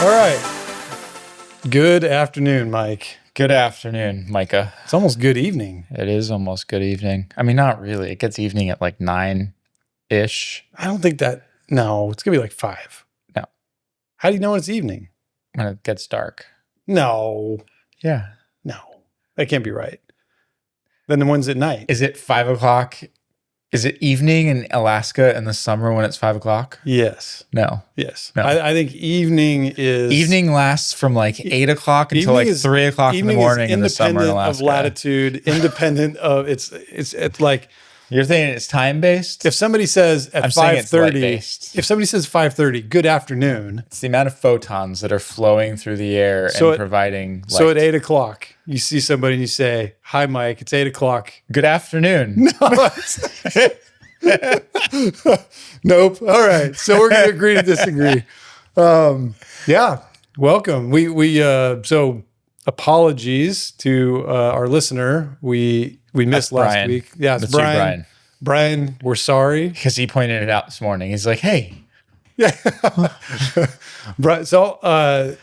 right. Good afternoon, Mike. Good afternoon, Mikah. It's almost good evening. It is almost good evening. I mean, not really. It gets evening at like 9-ish. I don't think that. No, it's going to be like 5. No. How do you know when it's evening? When it gets dark. No. Yeah. No. That can't be right. Then the one's at night. Is it 5 o'clock? Is it evening in Alaska in the summer when it's 5 o'clock? Yes. No. Yes. No. I think evening is... Evening lasts from like 8 o'clock until like 3 o'clock in the morning in the summer in Alaska. Independent of latitude, independent of... It's like... You're thinking it's time-based? If somebody says at 5:30... If somebody says 5:30, good afternoon... It's the amount of photons that are flowing through the air and providing light. So at 8 o'clock, you see somebody and you say, "Hi, Mike, it's 8 o'clock. Good afternoon." No, nope. All right. So we're going to agree to disagree. Yeah. Welcome. So apologies to our listener. We missed last Brian. week. Yeah, it's That's you, Brian. Brian, we're sorry. Because he pointed it out this morning. He's like, "Hey." Yeah. Brian, so I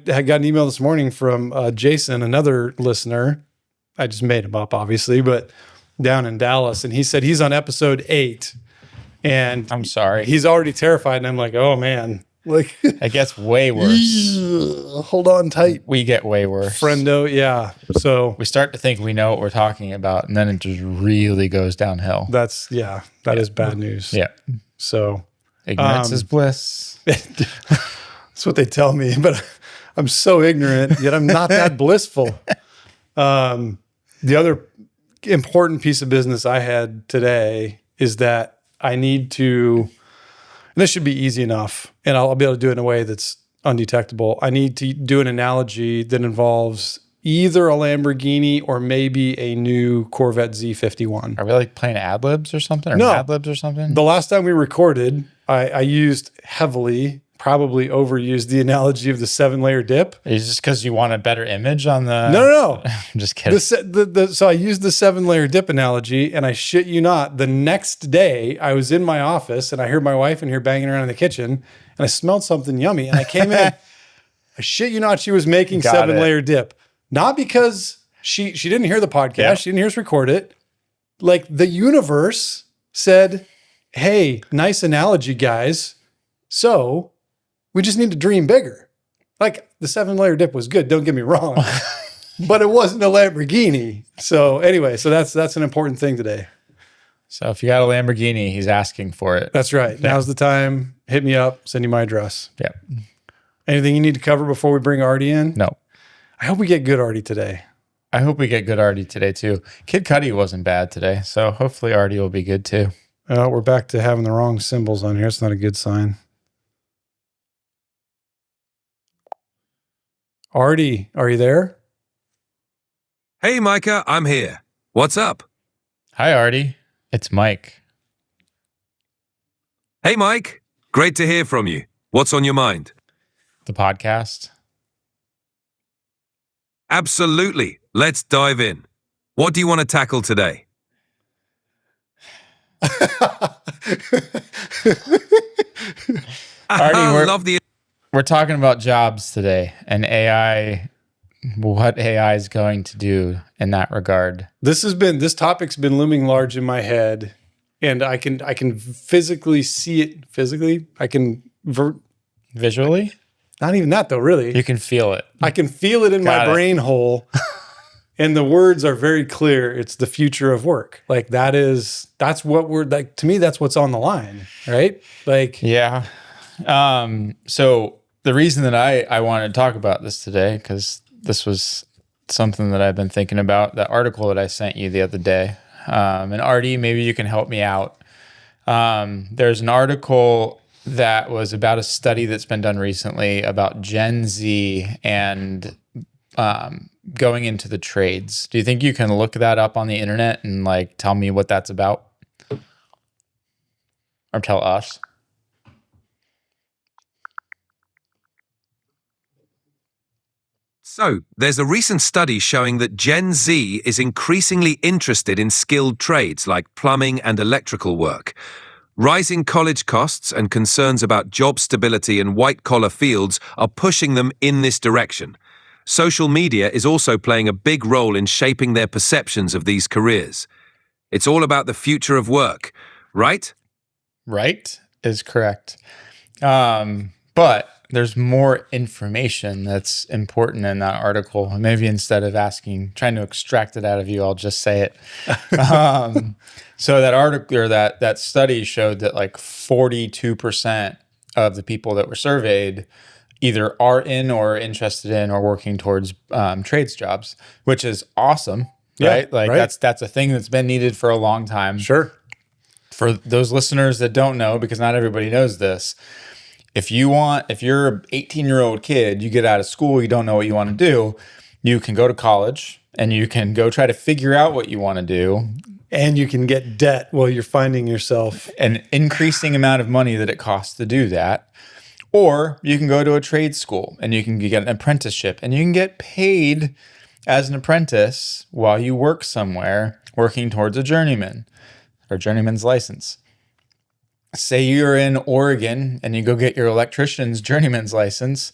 had got an email this morning from Jason, another listener. I just made him up, obviously, but down in Dallas. And he said he's on episode 8. And I'm sorry. he's already terrified. And I'm like, oh, man. Like, it gets way worse. Hold on tight. We get way worse. Friendo, yeah. So we start to think we know what we're talking about, and then it just really goes downhill. that is bad news. Yeah. So Ignorance is bliss. that's what they tell me, but I'm so ignorant, yet I'm not that blissful. The other important piece of business I had today is that I need to, and this should be easy enough, and I'll be able to do it in a way that's undetectable. I need to do an analogy that involves either a Lamborghini or maybe a new Corvette Z51. Are we like playing ad-libs or something? Or No. Mad-libs or something? The last time we recorded, I used heavily, probably overused the analogy of the 7-layer dip. Is this because you want a better image on the... No. I'm just kidding. So I used the 7-layer dip analogy, and I shit you not, the next day I was in my office and I heard my wife in here banging around in the kitchen, and I smelled something yummy, and I came in. I shit you not, she was making 7-layer dip. Not because she didn't hear the podcast, Yeah. she didn't hear us record it. Like the universe said, "Hey, nice analogy, guys. So we just need to dream bigger." Like the 7-layer dip was good, don't get me wrong, but it wasn't a Lamborghini. So anyway, so that's an important thing today. So if you got a Lamborghini, he's asking for it. That's right. Yeah. Now's the time. Hit me up. Send you my address. Yeah. Anything you need to cover before we bring Artie in? No. I hope we get good Artie today. I hope we get good Artie today too. Kid Cudi wasn't bad today, so hopefully Artie will be good too. We're back to having the wrong symbols on here. It's not a good sign. Artie, are you there? Hey, Mikah, I'm here. What's up? Hi, Artie. It's Mike. Hey, Mike. Great to hear from you. What's on your mind? The podcast. Absolutely. Let's dive in. What do you want to tackle today? Artie, we're talking about jobs today and AI, what AI is going to do in that regard. This topic's been looming large in my head, and I can physically see it. Visually? Not even that though, really. You can feel it. I can feel it in my brain hole. And the words are very clear. It's the future of work. Like that's what we're like, to me, that's what's on the line, right? Like, yeah. So the reason that I wanted to talk about this today, because this was something that I've been thinking about, that article that I sent you the other day. And Artie, maybe you can help me out. There's an article that was about a study that's been done recently about Gen Z and going into the trades. Do you think you can look that up on the internet and like tell me what that's about? Or tell us? So, there's a recent study showing that Gen Z is increasingly interested in skilled trades like plumbing and electrical work. Rising college costs and concerns about job stability in white-collar fields are pushing them in this direction. Social media is also playing a big role in shaping their perceptions of these careers. It's all about the future of work, right? Right is correct. But there's more information that's important in that article. Maybe instead of trying to extract it out of you, I'll just say it. So that article or that study showed that like 42% of the people that were surveyed either are in or interested in or working towards trades jobs, which is awesome, right? Like that's a thing that's been needed for a long time. Sure. For those listeners that don't know, because not everybody knows this, if you're an 18-year-old kid, you get out of school, you don't know what you want to do, you can go to college and you can go try to figure out what you want to do. And you can get debt while you're finding yourself. An increasing amount of money that it costs to do that. Or you can go to a trade school and you can get an apprenticeship and you can get paid as an apprentice while you work somewhere working towards a journeyman or journeyman's license. Say you're in Oregon and you go get your electrician's journeyman's license,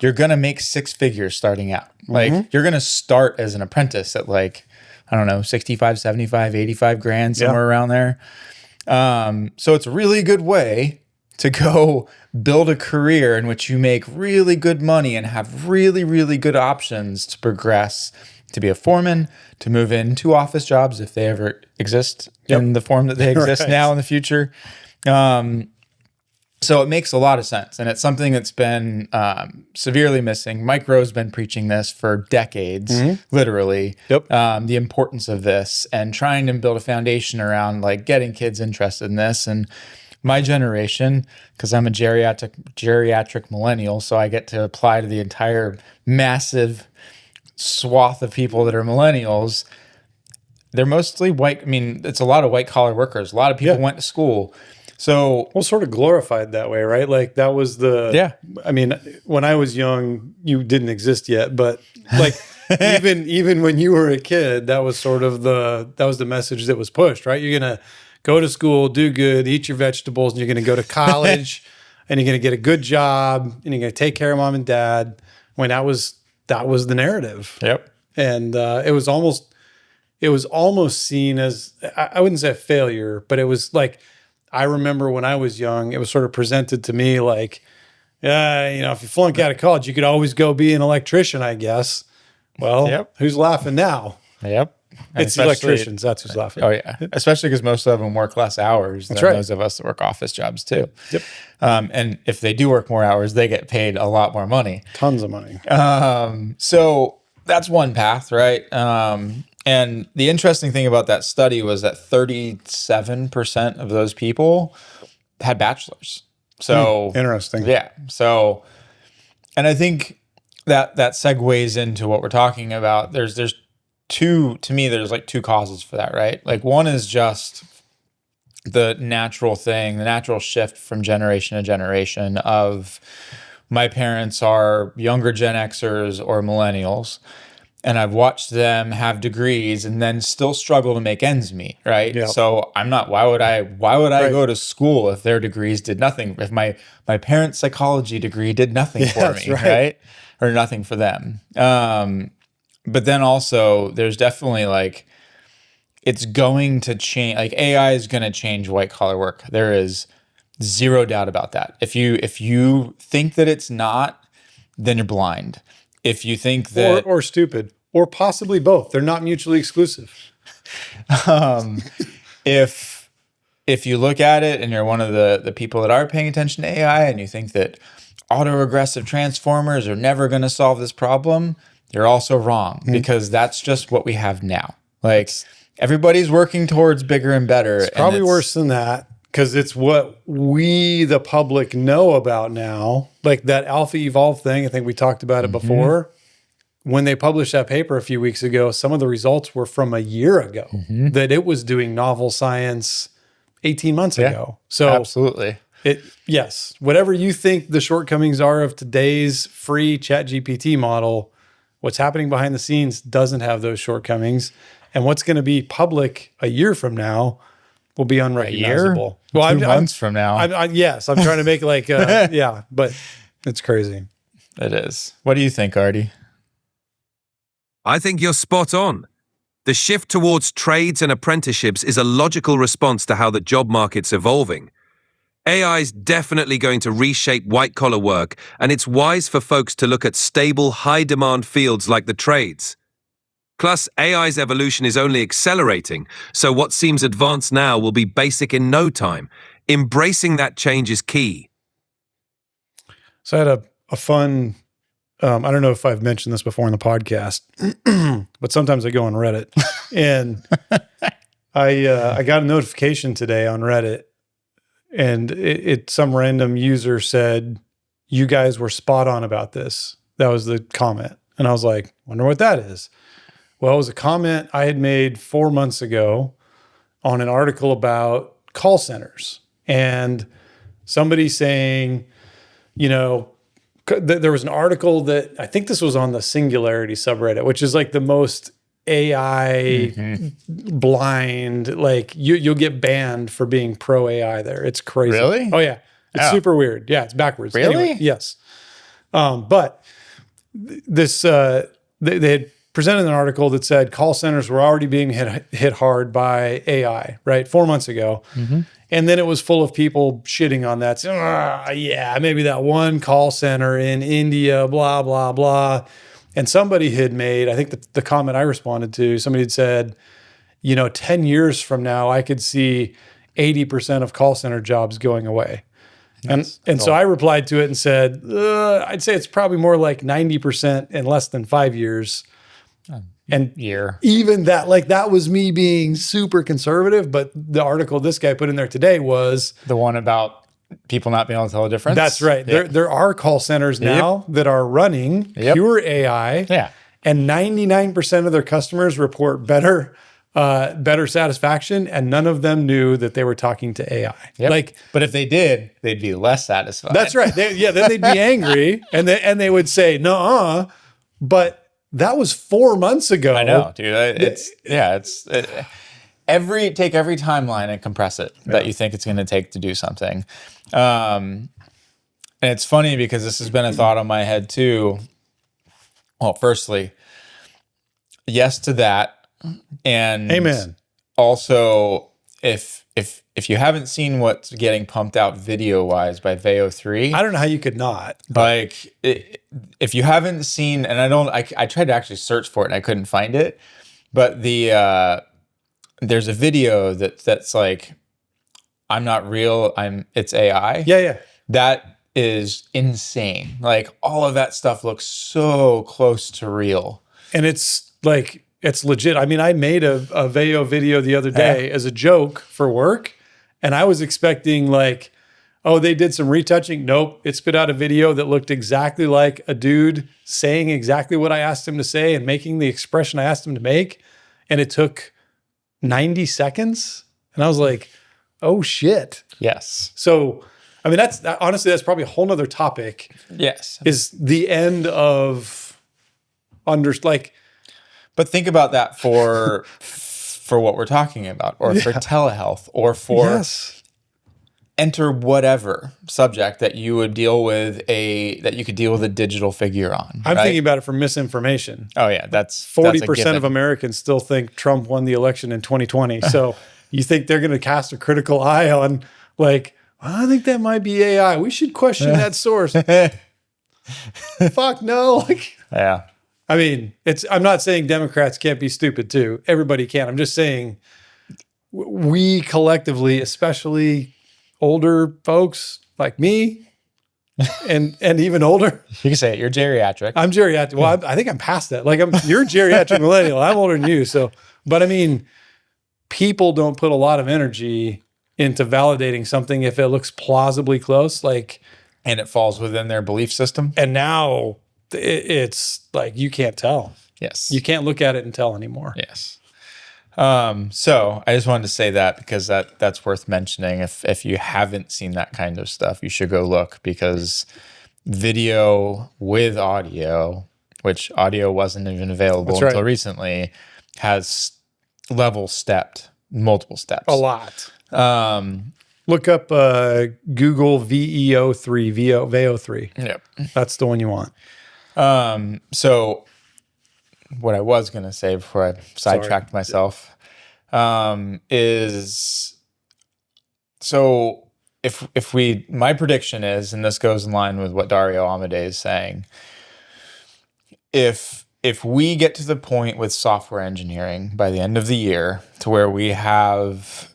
you're going to make six figures starting out. Like you're going to start as an apprentice at like, I don't know, 65, 75, 85 grand, somewhere around there. So it's a really good way to go build a career in which you make really good money and have really, really good options to progress, to be a foreman, to move into office jobs if they ever exist in the form that they exist now in the future. So it makes a lot of sense. And it's something that's been severely missing. Mike Rowe's been preaching this for decades, literally, the importance of this and trying to build a foundation around like getting kids interested in this. And my generation, because I'm a geriatric millennial, so I get to apply to the entire massive swath of people that are millennials. They're mostly white. I mean, it's a lot of white collar workers. A lot of people went to school. So, well, sort of glorified that way, right? Like that was I mean, when I was young, you didn't exist yet, but like even when you were a kid, that was sort of the message that was pushed, right? You're going to go to school, do good, eat your vegetables, and you're going to go to college and you're going to get a good job and you're going to take care of mom and dad. When that was the narrative. Yep. And it was almost seen as, I wouldn't say a failure, but it was like, I remember when I was young, it was sort of presented to me like, if you flunk out of college, you could always go be an electrician, I guess. Well, who's laughing now? Yep. It's the electricians. That's who's laughing. Oh, yeah. Especially because most of them work less hours than those of us that work office jobs too. Yep. And if they do work more hours, they get paid a lot more money. Tons of money. So that's one path, right? And the interesting thing about that study was that 37% of those people had bachelors. So interesting. Yeah. So, and I think that segues into what we're talking about. There's like two causes for that, right? Like one is just the natural shift from generation to generation of my parents are younger Gen Xers or millennials. And I've watched them have degrees and then still struggle to make ends meet, right? Yep. So why would I go to school if their degrees did nothing? If my parents' psychology degree did nothing for me, right? Or nothing for them. But then also there's definitely like, it's going to change, like AI is going to change white collar work. There is zero doubt about that. If you think that it's not, then you're blind. If you think that or stupid, or possibly both, they're not mutually exclusive. If you look at it and you're one of the people that are paying attention to AI and you think that autoregressive transformers are never going to solve this problem, you're also wrong because that's just what we have now. Like everybody's working towards bigger and better. It's probably worse than that. Because it's what we, the public, know about now. Like that alpha evolve thing, I think we talked about it before. When they published that paper a few weeks ago, some of the results were from a year ago that it was doing novel science 18 months ago. So absolutely. Yes, whatever you think the shortcomings are of today's free ChatGPT model, what's happening behind the scenes doesn't have those shortcomings. And what's going to be public a year from now will be unrecognizable. Well, 2 months from now. Yes, I'm trying to make like, yeah, but it's crazy. It is. What do you think, Artie? I think you're spot on. The shift towards trades and apprenticeships is a logical response to how the job market's evolving. AI is definitely going to reshape white-collar work, and it's wise for folks to look at stable, high-demand fields like the trades. Plus, AI's evolution is only accelerating, so what seems advanced now will be basic in no time. Embracing that change is key. So I had a fun, I don't know if I've mentioned this before in the podcast, but sometimes I go on Reddit, and I got a notification today on Reddit, and some random user said, "You guys were spot on about this." That was the comment. And I was like, wonder what that is. Well, it was a comment I had made 4 months ago on an article about call centers, and somebody saying, you know, there was an article that I think this was on the Singularity subreddit, which is like the most AI blind, like you'll get banned for being pro AI there. It's crazy. Really? Oh yeah. It's super weird. Yeah. It's backwards. Really? Anyway, yes. But this, they had presented an article that said call centers were already being hit hard by AI, right? 4 months ago. And then it was full of people shitting on that. Saying, yeah, maybe that one call center in India, blah, blah, blah. And somebody had made, I think the comment I responded to, somebody had said, 10 years from now, I could see 80% of call center jobs going away. Nice. And so I replied to it and said, I'd say it's probably more like 90% in less than 5 years. And even that, like that was me being super conservative, but the article this guy put in there today was the one about people not being able to tell the difference. That's right. Yeah. There are call centers now that are running pure AI. Yeah. And 99% of their customers report better satisfaction, and none of them knew that they were talking to AI. Like, but if they did, they'd be less satisfied. That's right. Then they'd be angry, and they would say, "No, but that was 4 months ago." I know, dude. Take every timeline and compress it that you think it's going to take to do something. And it's funny because this has been a thought on my head too. Well, firstly, yes to that. And amen. Also, if you haven't seen what's getting pumped out video-wise by Veo 3, I don't know how you could not. Like, if you haven't seen, and I tried to actually search for it and I couldn't find it, but there's a video that's like, I'm not real, it's AI. Yeah. That is insane. Like, all of that stuff looks so close to real. And it's like, it's legit. I mean, I made a Veo video the other day as a joke for work, and I was expecting like, oh, they did some retouching. Nope. It spit out a video that looked exactly like a dude saying exactly what I asked him to say and making the expression I asked him to make. And it took 90 seconds. And I was like, oh shit. Yes. So, I mean, honestly, that's probably a whole nother topic. Yes. Is the end of but think about that for what we're talking about, or for telehealth, or for enter whatever subject that you would deal with that you could deal with a digital figure on. I'm thinking about it for misinformation. Oh yeah, that's 40% of Americans still think Trump won the election in 2020. So you think they're going to cast a critical eye on like, well, I think that might be AI. We should question that source. Fuck no. Yeah. I mean, I'm not saying Democrats can't be stupid too. Everybody can. I'm just saying we collectively, especially older folks like me and even older. You can say it. You're geriatric. I'm geriatric. Well, I think I'm past that. Like you're a geriatric millennial. I'm older than you. So, but I mean, people don't put a lot of energy into validating something if it looks plausibly close. And it falls within their belief system. And now it's like, you can't tell. Yes. You can't look at it and tell anymore. Yes. So I just wanted to say that because that's worth mentioning. If you haven't seen that kind of stuff, you should go look, because video with audio, which audio wasn't even available until recently, has multiple steps. A lot. Look up Google VEO3, VEO3. Yep. That's the one you want. So what I was going to say before I sidetracked myself is, so if my prediction is, and this goes in line with what Dario Amade is saying, if we get to the point with software engineering by the end of the year to where we have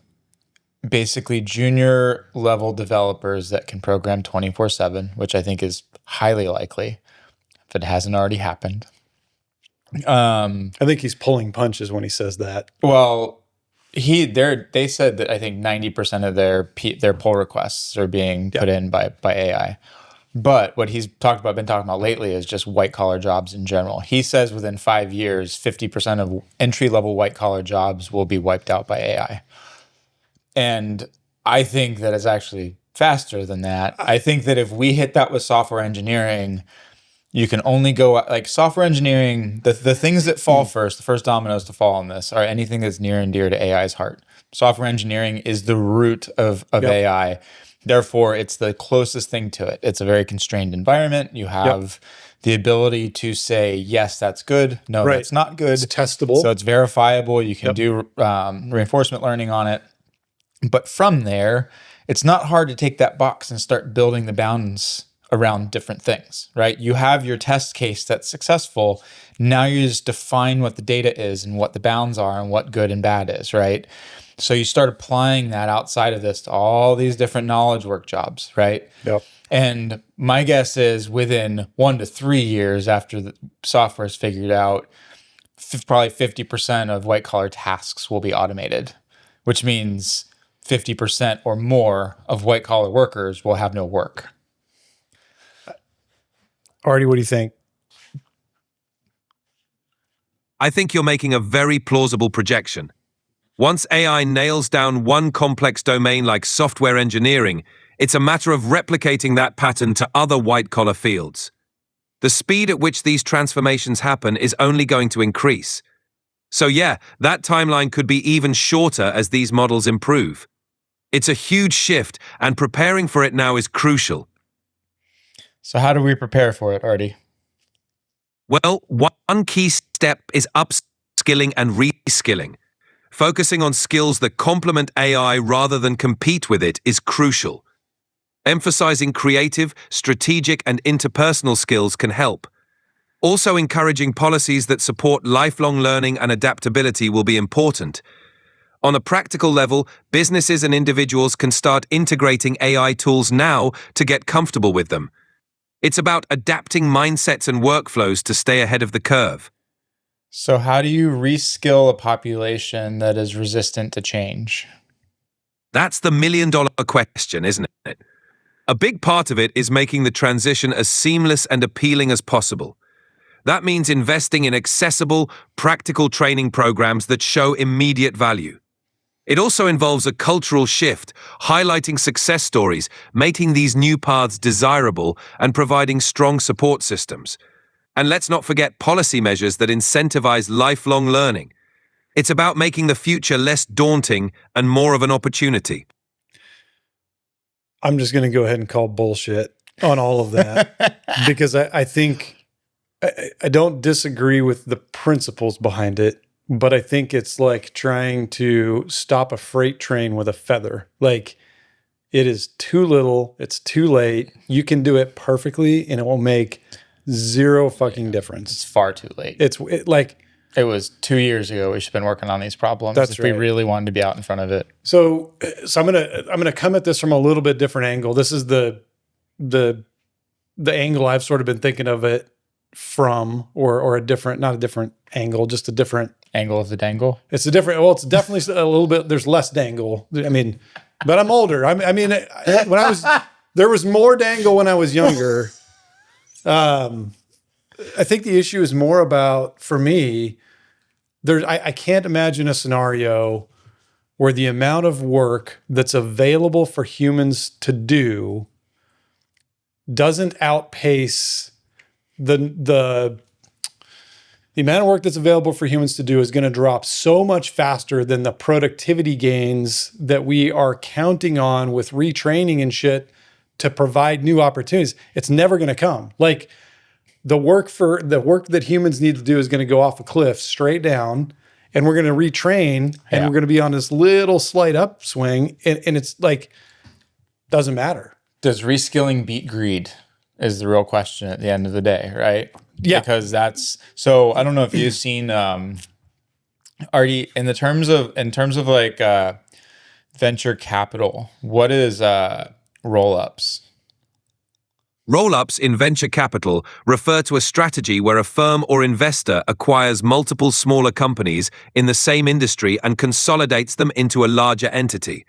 basically junior level developers that can program 24/7, which I think is highly likely if it hasn't already happened. I think he's pulling punches when he says that. Well, they said that I think 90% of their pull requests are being put in by AI. But what he's been talking about lately is just white collar jobs in general. He says within 5 years, 50% of entry level white collar jobs will be wiped out by AI. And I think that it's actually faster than that. I think that if we hit that with software engineering, you can only go like software engineering. The things that fall first, the first dominoes to fall on this, are anything that's near and dear to AI's heart. Software engineering is the root of AI. Therefore, it's the closest thing to it. It's a very constrained environment. You have the ability to say, yes, that's good. No, that's not good. It's testable. So it's verifiable. You can do reinforcement learning on it. But from there, it's not hard to take that box and start building the bounds around different things, right? You have your test case that's successful. Now you just define what the data is and what the bounds are and what good and bad is, right? So you start applying that outside of this to all these different knowledge work jobs, right? Yep. And my guess is within 1 to 3 years after the software is figured out, probably 50% of white collar tasks will be automated, which means 50% or more of white collar workers will have no work. Artie, what do you think? I think you're making a very plausible projection. Once AI nails down one complex domain like software engineering, it's a matter of replicating that pattern to other white-collar fields. The speed at which these transformations happen is only going to increase. So yeah, that timeline could be even shorter as these models improve. It's a huge shift, and preparing for it now is crucial. So how do we prepare for it, Artie? Well, one key step is upskilling and reskilling. Focusing on skills that complement AI rather than compete with it is crucial. Emphasizing creative, strategic, and interpersonal skills can help. Also, encouraging policies that support lifelong learning and adaptability will be important. On a practical level, businesses and individuals can start integrating AI tools now to get comfortable with them. It's about adapting mindsets and workflows to stay ahead of the curve. So how do you reskill a population that is resistant to change? That's the million-dollar question, isn't it? A big part of it is making the transition as seamless and appealing as possible. That means investing in accessible, practical training programs that show immediate value. It also involves a cultural shift, highlighting success stories, making these new paths desirable, and providing strong support systems. And let's not forget policy measures that incentivize lifelong learning. It's about making the future less daunting and more of an opportunity. I'm just going to go ahead and call bullshit on all of that because I think I don't disagree with the principles behind it, but I think it's like trying to stop a freight train with a feather. Like, it is too little, it's too late. You can do it perfectly and it will make zero fucking difference. It's far too late. It was 2 years ago we should have been working on these problems That's if right. we really wanted to be out in front of it. So I'm gonna come at this from a little bit different angle. This is the angle I've sort of been thinking of it from, or a different, not a different angle, just a different Angle of the dangle. It's a different. Well, it's definitely a little bit. There's less dangle. I mean, but I'm older. There was more dangle when I was younger. I think the issue is more about, for me, I can't imagine a scenario where the amount of work that's available for humans to do doesn't outpace the the amount of work that's available for humans to do is going to drop so much faster than the productivity gains that we are counting on with retraining and shit to provide new opportunities. It's never going to come. Like the work that humans need to do is going to go off a cliff straight down, and we're going to retrain, and we're going to be on this little slight upswing, and it's like, doesn't matter. Does reskilling beat greed is the real question at the end of the day, right? Yeah. Because so I don't know if you've seen Artie, in terms of like venture capital, what is roll-ups? Roll-ups in venture capital refer to a strategy where a firm or investor acquires multiple smaller companies in the same industry and consolidates them into a larger entity.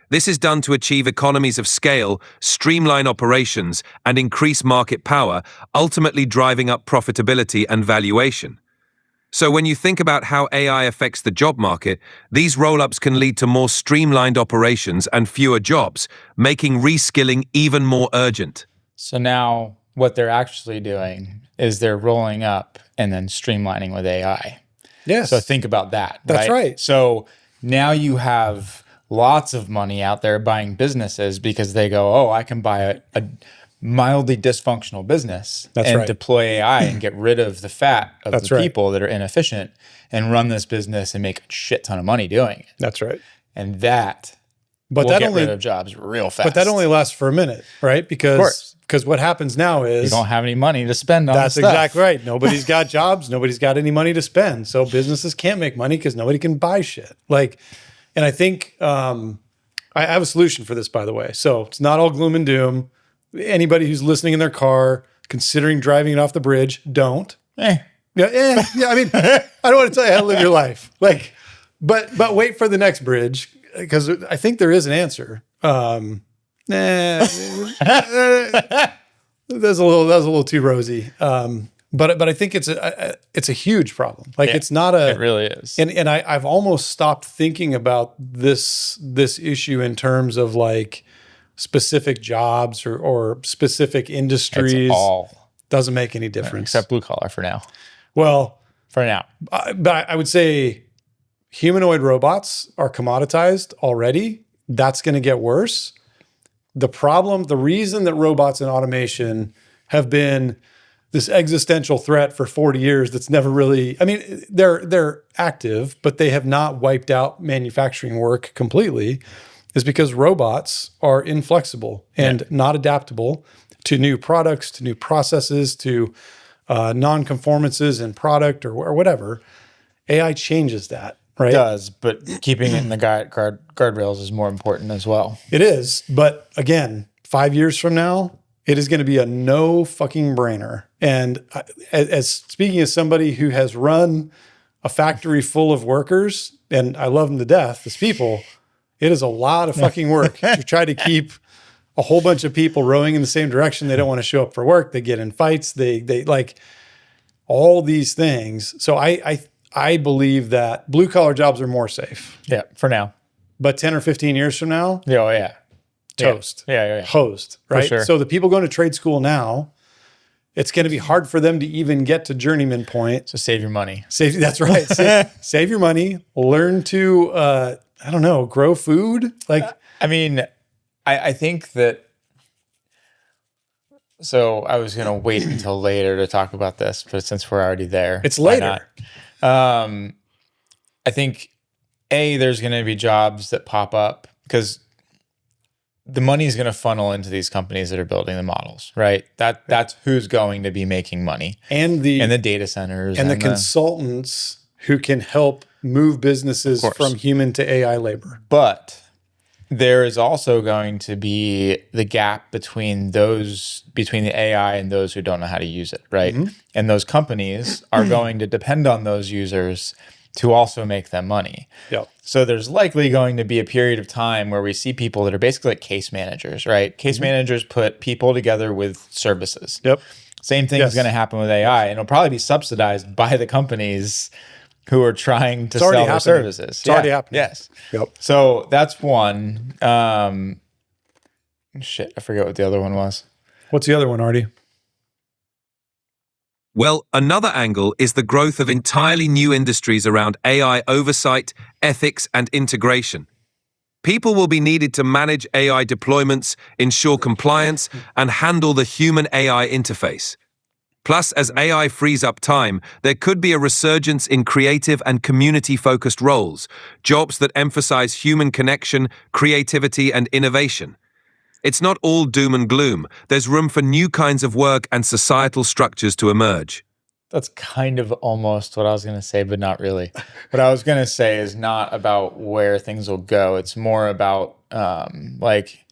This is done to achieve economies of scale, streamline operations, and increase market power, ultimately driving up profitability and valuation. So when you think about how AI affects the job market, these roll-ups can lead to more streamlined operations and fewer jobs, making reskilling even more urgent. So now what they're actually doing is they're rolling up and then streamlining with AI. Yes. So think about that. That's right. So now you have lots of money out there buying businesses because they go, oh, I can buy a mildly dysfunctional business and deploy AI and get rid of the fat of the people that are inefficient and run this business and make a shit ton of money doing it. That's right. And that will get rid of jobs real fast. But that only lasts for a minute, right? Because what happens now is you don't have any money to spend on that's stuff. Exactly right. Nobody's got jobs. Nobody's got any money to spend. So businesses can't make money because nobody can buy shit. And I think I have a solution for this, by the way. So it's not all gloom and doom. Anybody who's listening in their car, considering driving it off the bridge, don't. I mean, I don't want to tell you how to live your life. But wait for the next bridge, because I think there is an answer. That was a little too rosy. But I think it's a huge problem. It's not it really is. And I've almost stopped thinking about this issue in terms of specific jobs or specific industries. It's all doesn't make any difference. Except blue collar for now. Well, for now. But I would say humanoid robots are commoditized already. That's going to get worse. The reason that robots and automation have been this existential threat for 40 years that's never really, I mean, they're active, but they have not wiped out manufacturing work completely, is because robots are inflexible and not adaptable to new products, to new processes, to non-conformances in product or whatever. AI changes that, right? It does, but keeping it in the guardrails is more important as well. It is, but again, 5 years from now, it is going to be a no fucking brainer. And speaking as somebody who has run a factory full of workers, and I love them to death, as people, it is a lot of fucking work to try to keep a whole bunch of people rowing in the same direction. They don't want to show up for work. They get in fights. They like all these things. So I believe that blue collar jobs are more safe. Yeah, for now. But 10 or 15 years from now, toast. Yeah. Hosed, right? For sure. So the people going to trade school now, it's going to be hard for them to even get to journeyman point. So save your money. That's right. Save your money. Learn to, grow food. I think that, so I was going to wait until later to talk about this, but since we're already there. It's later. I think, there's going to be jobs that pop up because the money is going to funnel into these companies that are building the models, right? That's who's going to be making money. And the data centers. And the consultants who can help move businesses from human to AI labor. But there is also going to be the gap between the AI and those who don't know how to use it, right? Mm-hmm. And those companies are going to depend on those users to also make them money. Yep. So there's likely going to be a period of time where we see people that are basically like case managers, right? Case managers put people together with services. Yep. Same thing is going to happen with AI, and it'll probably be subsidized by the companies who are trying to sell their services. It's already happening. Yes. Yep. So that's one. Shit, I forget what the other one was. What's the other one, Artie? Well, another angle is the growth of entirely new industries around AI oversight, ethics, and integration. People will be needed to manage AI deployments, ensure compliance, and handle the human-AI interface. Plus, as AI frees up time, there could be a resurgence in creative and community-focused roles, jobs that emphasize human connection, creativity, and innovation. It's not all doom and gloom. There's room for new kinds of work and societal structures to emerge. That's kind of almost what I was going to say, but not really. What I was going to say is not about where things will go. It's more about like,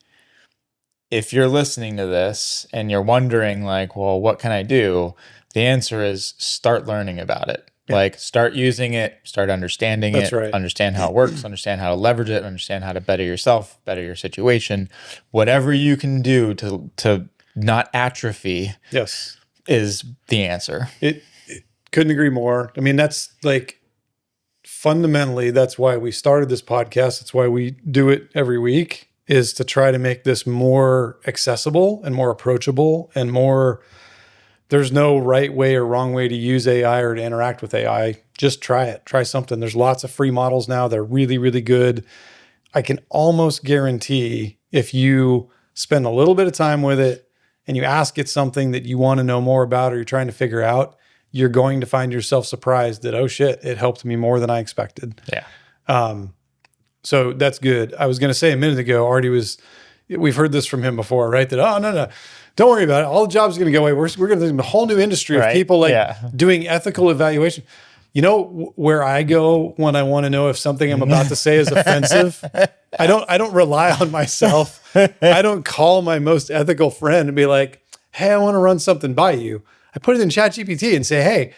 if you're listening to this and you're wondering like, well, what can I do? The answer is start learning about it. Yeah. Like start using it, start understanding That's it, right. Understand how it works, understand how to leverage it, understand how to better yourself, better your situation. Whatever you can do to not atrophy. Yes. Is the answer. It couldn't agree more. I mean, that's like fundamentally, that's why we started this podcast. That's why we do it every week, is to try to make this more accessible and more approachable and more, there's no right way or wrong way to use AI or to interact with AI. Just try it. Try something. There's lots of free models now. They're really, really good. I can almost guarantee if you spend a little bit of time with it and you ask it something that you want to know more about or you're trying to figure out, you're going to find yourself surprised that, oh shit, it helped me more than I expected. Yeah. So that's good. I was going to say a minute ago, Artie we've heard this from him before, right? That, oh, no, don't worry about it. All the jobs are going to go away. We're going to have a whole new industry of people doing ethical evaluation. You know where I go when I want to know if something I'm about to say is offensive? I don't rely on myself. I don't call my most ethical friend and be like, hey, I want to run something by you. I put it in ChatGPT and say, hey,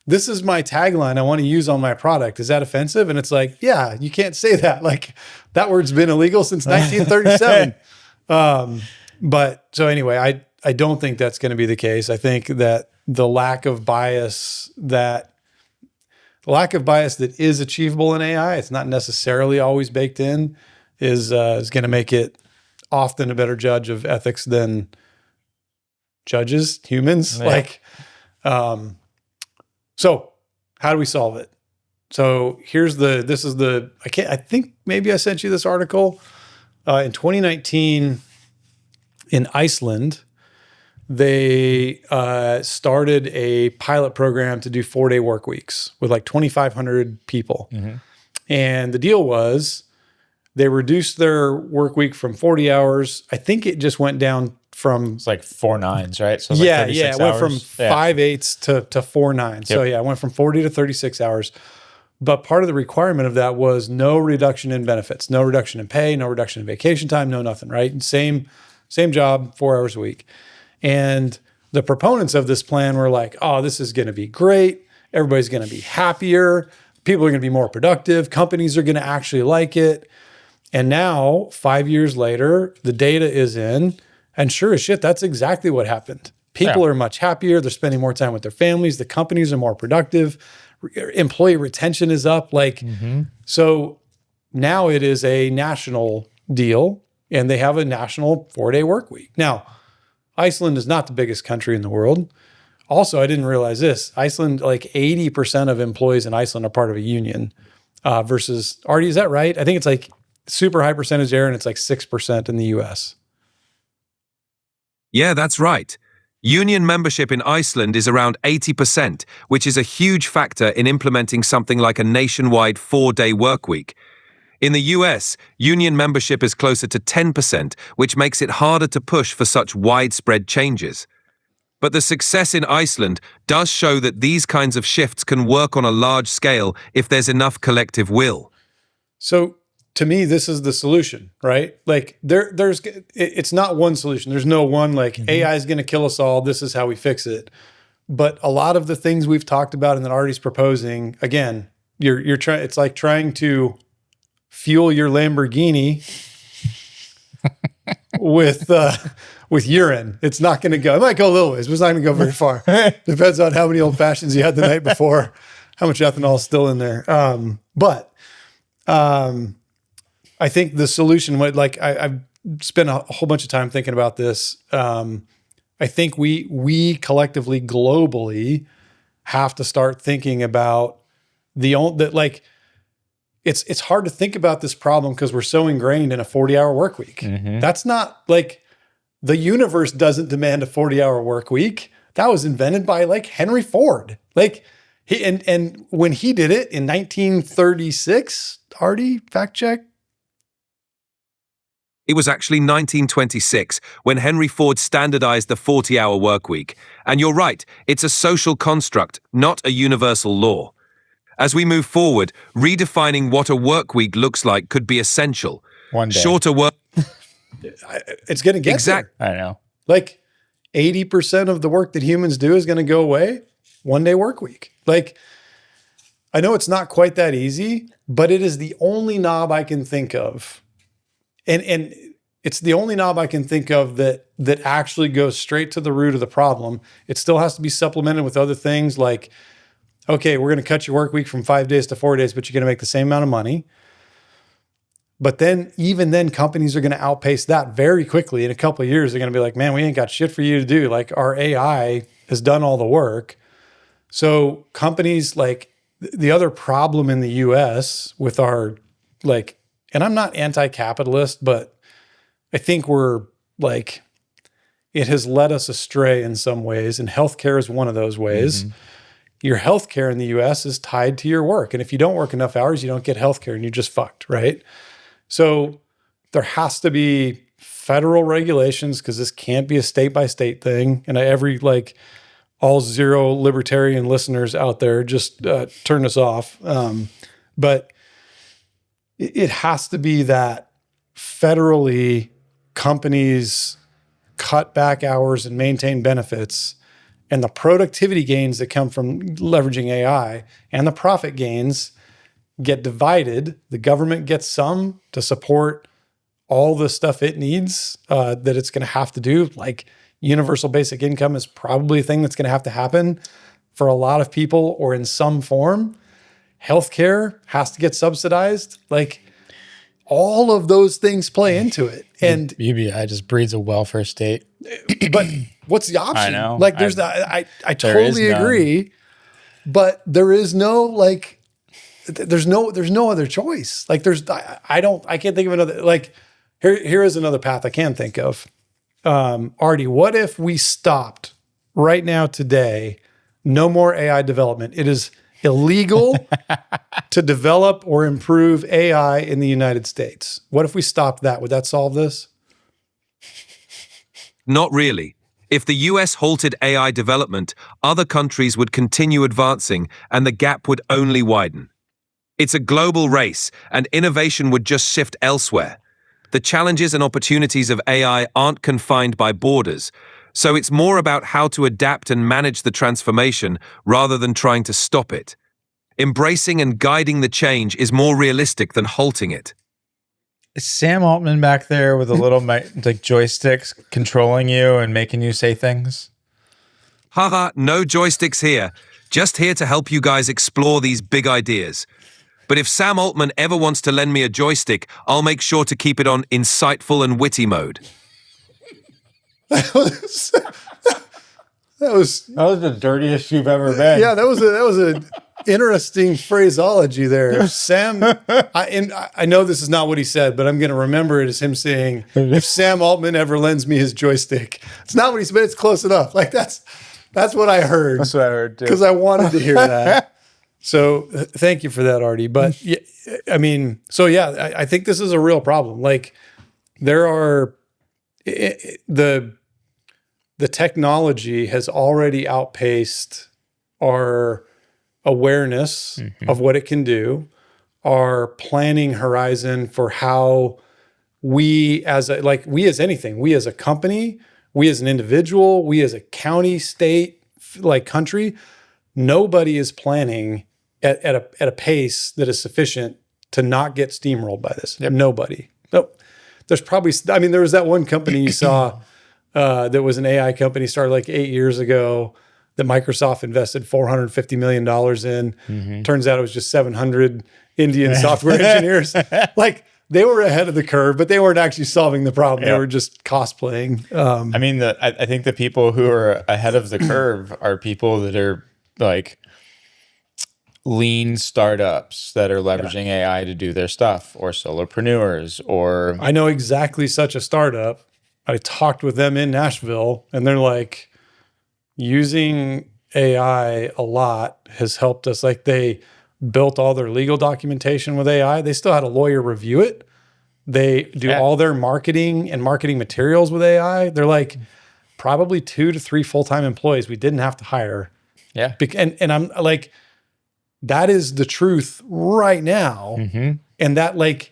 this is my tagline I want to use on my product. Is that offensive? And it's like, yeah, you can't say that. Like that word's been illegal since 1937. But so anyway, I don't think that's going to be the case. I think that the lack of bias that is achievable in AI, it's not necessarily always baked in, is going to make it often a better judge of ethics than judges, humans. Yeah. So how do we solve it? So I think maybe I sent you this article in 2019 in Iceland. They started a pilot program to do 4-day work weeks with like 2,500 people. Mm-hmm. And the deal was they reduced their work week from 40 hours. I think it just went down from... It's like 4 9s, right? So yeah, like it went from 5 8s to 4 9s. Yep. So yeah, it went from 40 to 36 hours. But part of the requirement of that was no reduction in benefits, no reduction in pay, no reduction in vacation time, no nothing, right? Same job, 4 hours a week. And the proponents of this plan were like, oh, this is going to be great. Everybody's going to be happier. People are going to be more productive. Companies are going to actually like it. And now, 5 years later, the data is in, and sure as shit, that's exactly what happened. People are much happier. They're spending more time with their families. The companies are more productive. Employee retention is up. So now it is a national deal, and they have a national 4-day work week. Now, Iceland is not the biggest country in the world. Also, I didn't realize this. Iceland, like 80% of employees in Iceland are part of a union versus, Artie, is that right? I think it's like super high percentage there, and it's like 6% in the US. Yeah, that's right. Union membership in Iceland is around 80%, which is a huge factor in implementing something like a nationwide 4-day work week. In the US, union membership is closer to 10%, which makes it harder to push for such widespread changes. But the success in Iceland does show that these kinds of shifts can work on a large scale if there's enough collective will. So to me, this is the solution, right? Like it's not one solution. There's no one AI is going to kill us all. This is how we fix it. But a lot of the things we've talked about and that Artie's proposing, again, you're trying. It's like trying to fuel your Lamborghini with urine. It's not going to go. It might go a little ways, but it's not going to go very far. Depends on how many old fashions you had the night before, how much ethanol is still in there. But I think the solution, I've spent a whole bunch of time thinking about this. I I think we collectively, globally, have to start thinking about that. Like, it's hard to think about this problem because we're so ingrained in a 40-hour work week. That's not like the universe doesn't demand a 40-hour work week. That was invented by like Henry Ford. Like and when he did it in 1936, Artie, fact check. It was actually 1926 when Henry Ford standardized the 40-hour work week. And you're right, it's a social construct, not a universal law. As we move forward, redefining what a work week looks like could be essential. One day. Shorter work. It's going to get Exact. there. I know. Like 80% of the work that humans do is going to go away. 1 day work week. Like, I know it's not quite that easy, but it is the only knob I can think of. And it's the only knob I can think of that actually goes straight to the root of the problem. It still has to be supplemented with other things like, okay, we're going to cut your work week from 5 days to 4 days, but you're going to make the same amount of money. But then, even then, companies are going to outpace that very quickly. In a couple of years, they're going to be like, man, we ain't got shit for you to do. Like, our AI has done all the work. So companies, like, the other problem in the US with our, like, and I'm not anti-capitalist, but I think we're like, it has led us astray in some ways, and healthcare is one of those ways. Your healthcare in the US is tied to your work. And if you don't work enough hours, you don't get healthcare and you're just fucked, right? So there has to be federal regulations because this can't be a state-by-state thing. And all zero libertarian listeners out there, just turn us off. But it has to be that federally companies cut back hours and maintain benefits, and the productivity gains that come from leveraging AI and the profit gains get divided. The government gets some to support all the stuff it needs that it's going to have to do. Like, universal basic income is probably a thing that's going to have to happen for a lot of people or in some form. Healthcare has to get subsidized. Like, all of those things play into it. And UBI just breeds a welfare state. but what's the option? I know. Like, I totally agree, but there is no, like, there's no other choice. Like, I can't think of another, like, here is another path I can think of. Artie, what if we stopped right now today? No more AI development. It is illegal to develop or improve AI in the United States. What if we stopped that? Would that solve this? Not really. If the US halted AI development, other countries would continue advancing and the gap would only widen. It's a global race, and innovation would just shift elsewhere. The challenges and opportunities of AI aren't confined by borders, so it's more about how to adapt and manage the transformation rather than trying to stop it. Embracing and guiding the change is more realistic than halting it. Is Sam Altman back there with a little like joysticks controlling you and making you say things? Haha, no joysticks here. Just here to help you guys explore these big ideas. But if Sam Altman ever wants to lend me a joystick, I'll make sure to keep it on insightful and witty mode. That was the dirtiest you've ever been. Yeah, that was a interesting phraseology there. Sam, I know this is not what he said, but I'm going to remember it as him saying, if Sam Altman ever lends me his joystick. It's not what he said, but it's close enough. Like, that's what I heard. That's what I heard too. Because I wanted to hear that. So thank you for that, Artie. But yeah, I mean, so yeah, I think this is a real problem. Like, there are the technology has already outpaced our awareness of what it can do, our planning horizon for how we as anything, we as a company, we as an individual, we as a county, state, like country, nobody is planning at a pace that is sufficient to not get steamrolled by this. Yep. Nobody. Nope. There's probably, I mean, there was that one company you saw that was an AI company started like 8 years ago that Microsoft invested $450 million in. Turns out it was just 700 Indian software engineers. Like, they were ahead of the curve, but they weren't actually solving the problem. They were just cosplaying. I mean, I think the people who are ahead of the curve are people that are like lean startups that are leveraging AI to do their stuff, or solopreneurs, or I know exactly such a startup. I talked with them in Nashville, and they're like, using AI a lot has helped us. Like, they built all their legal documentation with AI. They still had a lawyer review it. They do all their marketing and marketing materials with AI. They're like probably 2 to 3 full-time employees we didn't have to hire. Yeah. And I'm like, that is the truth right now. And that, like,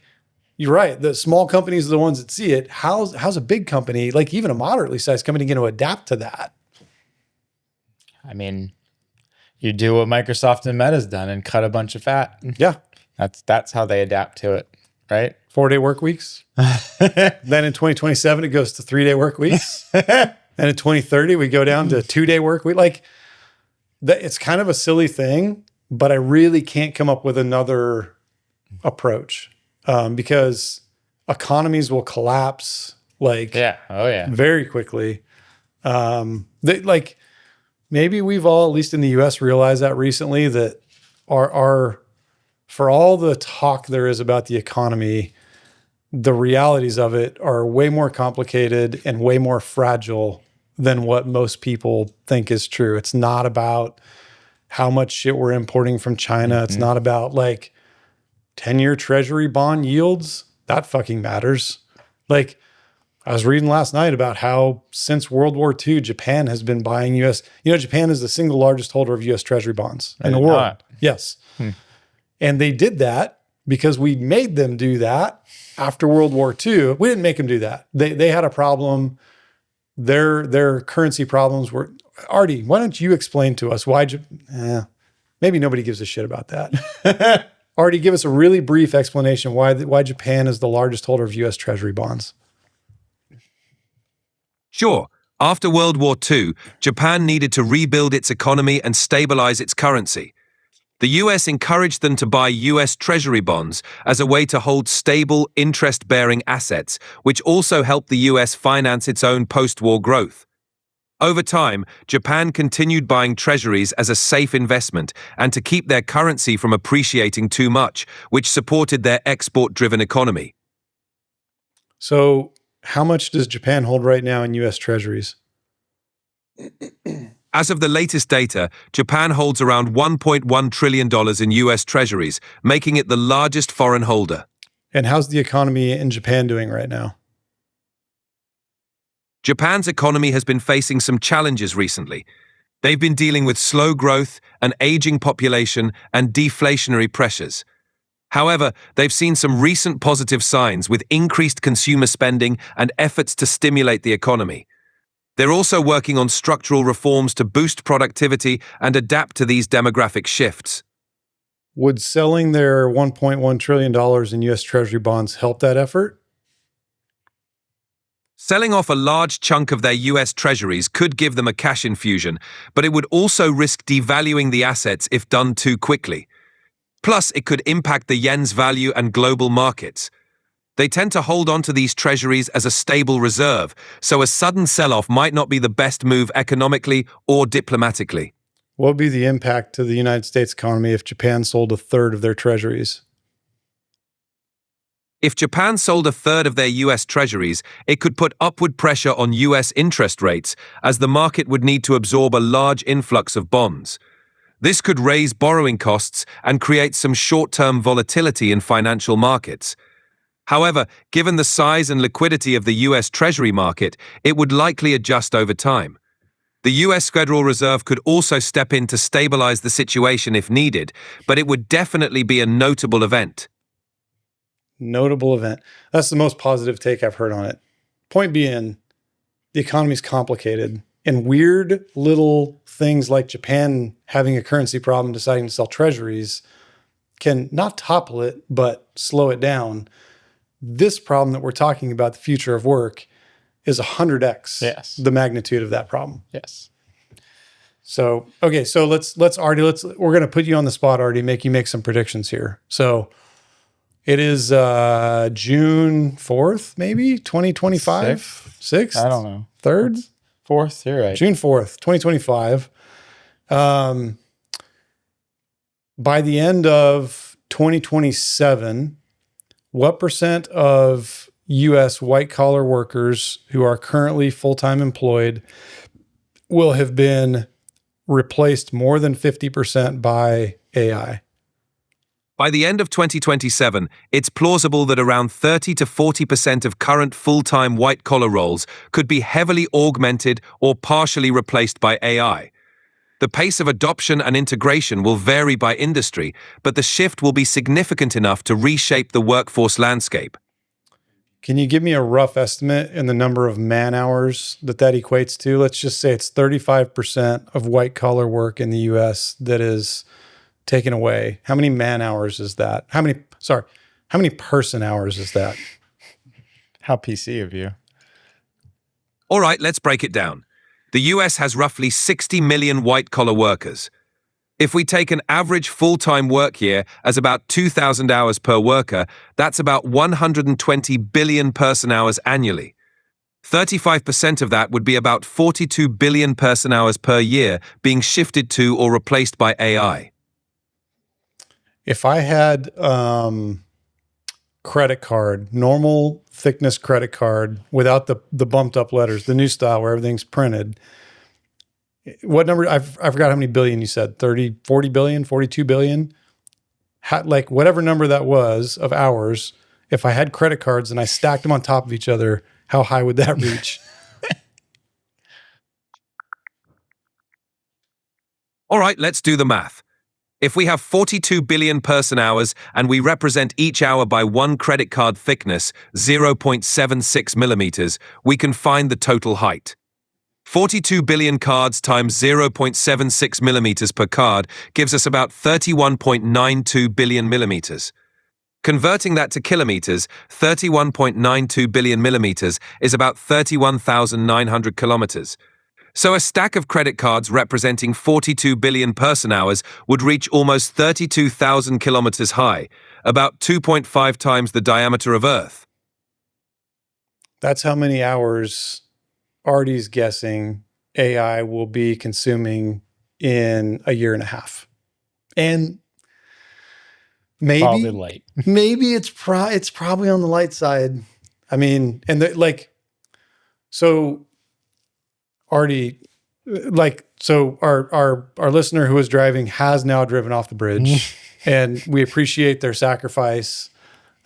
you're right. The small companies are the ones that see it. How's a big company, like even a moderately sized company, going to adapt to that? I mean, you do what Microsoft and Meta's done and cut a bunch of fat. Yeah. That's how they adapt to it, right? 4-day work weeks. Then in 2027, it goes to 3-day work weeks. And in 2030, we go down to 2-day work week. Like, it's kind of a silly thing, but I really can't come up with another approach because economies will collapse like very quickly. Like, maybe we've all, at least in the US, realized that recently, that our for all the talk there is about the economy, the realities of it are way more complicated and way more fragile than what most people think is true. It's not about how much shit we're importing from China. It's not about like 10-year treasury bond yields. That fucking matters. Like, I was reading last night about how since World War II, Japan has been buying U.S. You know, Japan is the single largest holder of U.S. Treasury bonds in the world. Yes. And they did that because we made them do that after World War II. We didn't make them do that. They had a problem. Their currency problems were... Artie, why don't you explain to us why... maybe nobody gives a shit about that. Artie, give us a really brief explanation why Japan is the largest holder of U.S. Treasury bonds. Sure. After World War II, Japan needed to rebuild its economy and stabilize its currency. The US encouraged them to buy US Treasury bonds as a way to hold stable, interest-bearing assets, which also helped the US finance its own post-war growth. Over time, Japan continued buying treasuries as a safe investment and to keep their currency from appreciating too much, which supported their export-driven economy. So, how much does Japan hold right now in U.S. treasuries? As of the latest data, Japan holds around $1.1 trillion in U.S. treasuries, making it the largest foreign holder. And how's the economy in Japan doing right now? Japan's economy has been facing some challenges recently. They've been dealing with slow growth, an aging population, and deflationary pressures. However, they've seen some recent positive signs with increased consumer spending and efforts to stimulate the economy. They're also working on structural reforms to boost productivity and adapt to these demographic shifts. Would selling their $1.1 trillion in U.S. Treasury bonds help that effort? Selling off a large chunk of their U.S. treasuries could give them a cash infusion, but it would also risk devaluing the assets if done too quickly. Plus, it could impact the yen's value and global markets. They tend to hold on to these treasuries as a stable reserve, so a sudden sell-off might not be the best move economically or diplomatically. What would be the impact to the United States economy if Japan sold a third of their treasuries? If Japan sold a third of their U.S. treasuries, it could put upward pressure on U.S. interest rates, as the market would need to absorb a large influx of bonds. This could raise borrowing costs and create some short-term volatility in financial markets. However, given the size and liquidity of the U.S. Treasury market, it would likely adjust over time. The U.S. Federal Reserve could also step in to stabilize the situation if needed, but it would definitely be a notable event. Notable event. That's the most positive take I've heard on it. Point being, the economy's complicated, and weird little things like Japan having a currency problem, deciding to sell treasuries, can not topple it, but slow it down. This problem that we're talking about, the future of work, is 100x the magnitude of that problem. Yes. So, okay, so let's Artie, we're going to put you on the spot, Artie, make you make some predictions here. So, It is June 4th, maybe 2025. 6th? I don't know. 3rd? 4th, you're right. June 4th, 2025. By the end of 2027, what percent of U.S. white-collar workers who are currently full-time employed will have been replaced more than 50% by AI? By the end of 2027, it's plausible that around 30 to 40% of current full-time white-collar roles could be heavily augmented or partially replaced by AI. The pace of adoption and integration will vary by industry, but the shift will be significant enough to reshape the workforce landscape. Can you give me a rough estimate in the number of man hours that equates to? Let's just say it's 35% of white-collar work in the U.S. that is taken away. How many man hours is that? How many person hours is that? How PC of you. All right, let's break it down. The US has roughly 60 million white-collar workers. If we take an average full-time work year as about 2,000 hours per worker, that's about 120 billion person hours annually. 35% of that would be about 42 billion person hours per year being shifted to or replaced by AI. If I had credit card, normal thickness credit card without the bumped up letters, the new style where everything's printed, what number? I forgot how many billion you said, 30, 40 billion, 42 billion? Like whatever number that was of hours, if I had credit cards and I stacked them on top of each other, how high would that reach? All right, let's do the math. If we have 42 billion person hours and we represent each hour by one credit card thickness, 0.76 millimeters, we can find the total height. 42 billion cards times 0.76 millimeters per card gives us about 31.92 billion millimeters. Converting that to kilometers, 31.92 billion millimeters is about 31,900 kilometers. So a stack of credit cards representing 42 billion person hours would reach almost 32,000 kilometers high, about 2.5 times the diameter of Earth. That's how many hours Artie's guessing AI will be consuming in a year and a half. And maybe Probably light. maybe it's probably on the light side. I mean, and so Artie, our listener who was driving has now driven off the bridge, and we appreciate their sacrifice.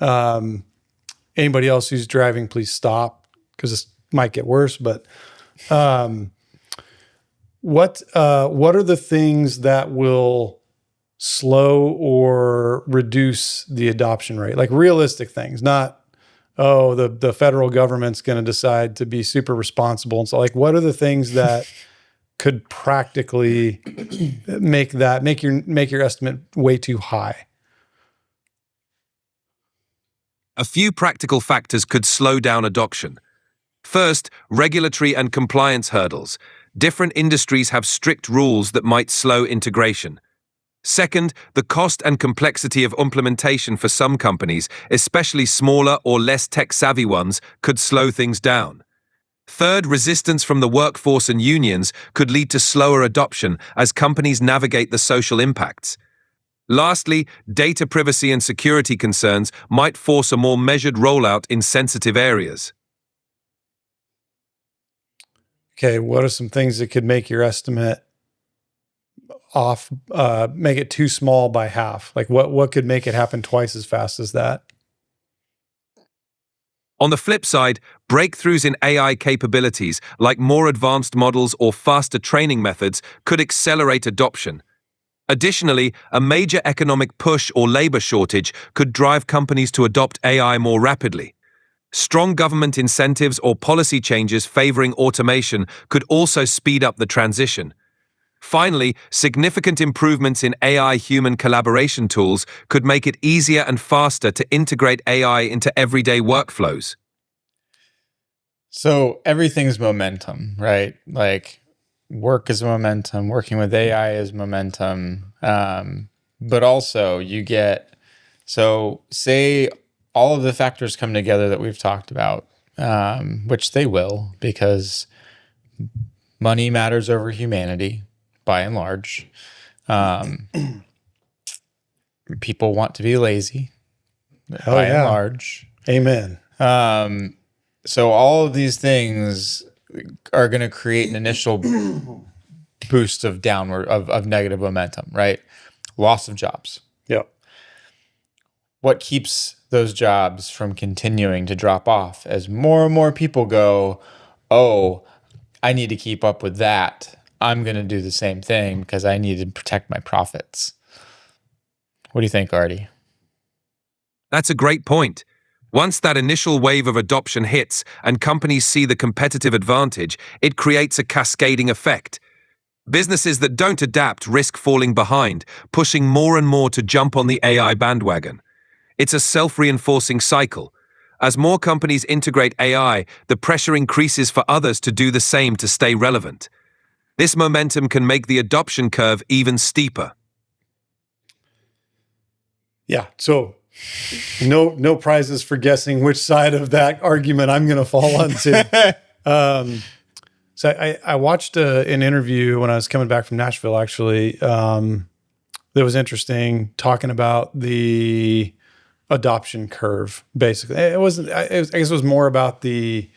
Anybody else who's driving, please stop because this might get worse. But what are the things that will slow or reduce the adoption rate? Like realistic things, not the federal government's going to decide to be super responsible. And so like, what are the things that could practically make your estimate way too high? A few practical factors could slow down adoption. First, regulatory and compliance hurdles. Different industries have strict rules that might slow integration. Second, the cost and complexity of implementation for some companies, especially smaller or less tech-savvy ones, could slow things down. Third, resistance from the workforce and unions could lead to slower adoption as companies navigate the social impacts. Lastly, data privacy and security concerns might force a more measured rollout in sensitive areas. Okay, what are some things that could make your estimate off, make it too small by half? Like what could make it happen twice as fast as that? On the flip side, breakthroughs in AI capabilities, like more advanced models or faster training methods, could accelerate adoption. Additionally, a major economic push or labor shortage could drive companies to adopt AI more rapidly. Strong government incentives or policy changes favoring automation could also speed up the transition. Finally, significant improvements in AI-human collaboration tools could make it easier and faster to integrate AI into everyday workflows. So everything's momentum, right? Like work is momentum, working with AI is momentum. But also you get So say all of the factors come together that we've talked about, which they will, because money matters over humanity by and large. People want to be lazy by and large. Amen. So all of these things are going to create an initial boost of downward, of negative momentum, right? Loss of jobs. Yep. What keeps those jobs from continuing to drop off as more and more people go, oh, I need to keep up with that. I'm going to do the same thing because I need to protect my profits. What do you think, Artie? That's a great point. Once that initial wave of adoption hits and companies see the competitive advantage, it creates a cascading effect. Businesses that don't adapt risk falling behind, pushing more and more to jump on the AI bandwagon. It's a self-reinforcing cycle. As more companies integrate AI, the pressure increases for others to do the same to stay relevant. This momentum can make the adoption curve even steeper. Yeah. So no prizes for guessing which side of that argument I'm going to fall onto. So I watched an interview when I was coming back from Nashville, actually, that was interesting, talking about the adoption curve. Basically, it wasn't. I guess it was more about the